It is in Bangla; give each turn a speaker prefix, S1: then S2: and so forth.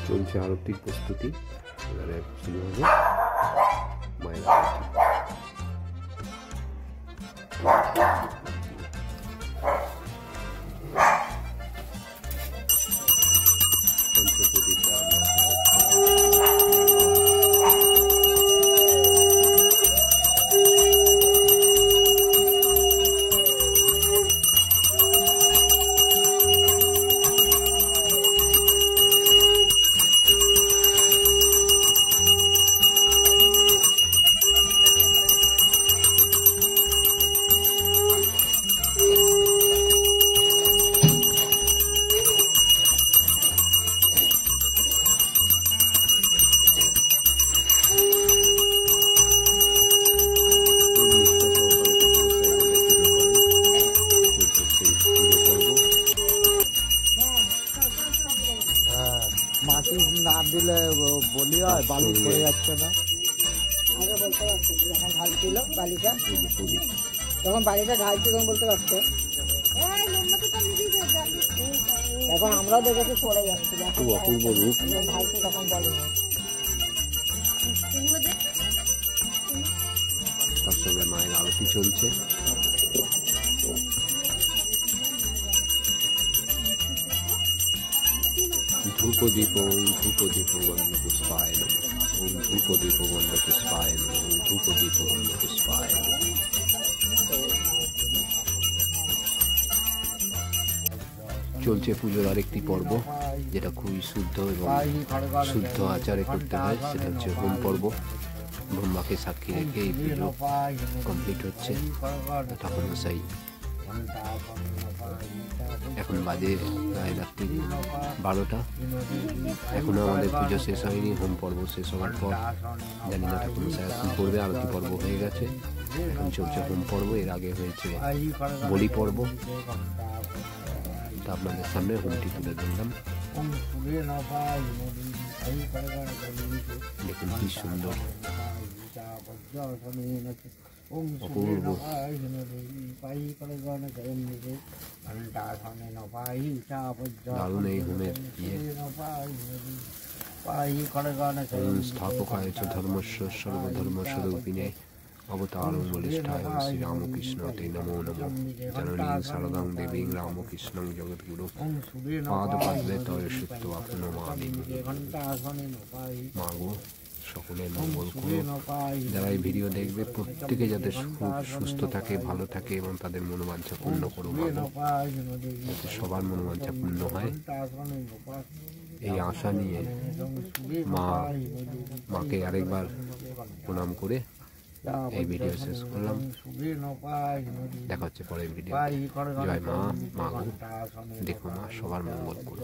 S1: চলছে আরতির প্রস্তুতি। এবারে শুরু হবে মায়ের আরতি।
S2: মাটি না দিলে বলি হয়, বালি পড়ে যাচ্ছে না।
S3: আগে বলতে পারছি যখন ঢালছিল বালিটা, যখন বালিটা ঢালছি তখন বলতে পারছে। এখন আমরাও দেখেছি পড়ে যাচ্ছে,
S1: অপূর্ব রূপ
S3: ঢালছি তখন বলেনি।
S1: তার সঙ্গে মায়ের আরতি চলছে। ধূপদীপ ওম ধূপদীপ গন্ধ পুষ্পায় নমঃ, ওম ধূপদীপ গন্ধ পুষ্পায় নমঃ, ওম ধূপদীপ গন্ধ পুষ্পায় নমঃ। চলছে পুজোর আরেকটি পর্ব, যেটা খুবই শুদ্ধ এবং শুদ্ধ আচারে করতে হয়, সেটা হচ্ছে হোম পর্ব। ব্রহ্মাকে সাক্ষী রেখে এই পুজো কমপ্লিট হচ্ছে। ঠাকুরমশাই এখন বাজে প্রায় রাত্রি 12টা। এখনো আমাদের পুজো শেষ হয়নি। হোম পর্ব শেষ হওয়ার পর জানি না ঠাকুরমশাই কি করবে। আরতি পর্ব হয়ে গেছে, এখন চলছে হোম পর্ব। এর আগে হয়েছে বলি পর্ব। তা আপনাদের সামনে হোমটি তুলে ধরলাম। দেখুন কি সুন্দর, অপূর্ব। দারুণ এই হোমের স্থাপকায় চ ধর্মস্য সর্বধর্ম স্বরূপিণে অবতারং বলিষ্ঠায় শ্রীরামকৃষ্ণ তে নমো নমঃ। জননীং শারদাং দেবীং রামকৃষ্ণং জগদ্গুরু পাদপদ্মে তয় শুত্বা প্রণমামি। মাগো সকলের মঙ্গল করো। যারা এই ভিডিও দেখবে প্রত্যেকে যাতে খুব সুস্থ থাকে, ভালো থাকে এবং তাদের মনোবাঞ্ছা পূর্ণ করো মাগো, যাতে সবার মনোবাঞ্ছা পূর্ণ হয়। এই আশা নিয়ে মাকে আরেকবার প্রণাম করে এই ভিডিও শেষ করলাম। দেখা হচ্ছে পরের ভিডিও। জয় মা, মা গো, দেখো মা সবার মঙ্গল করো।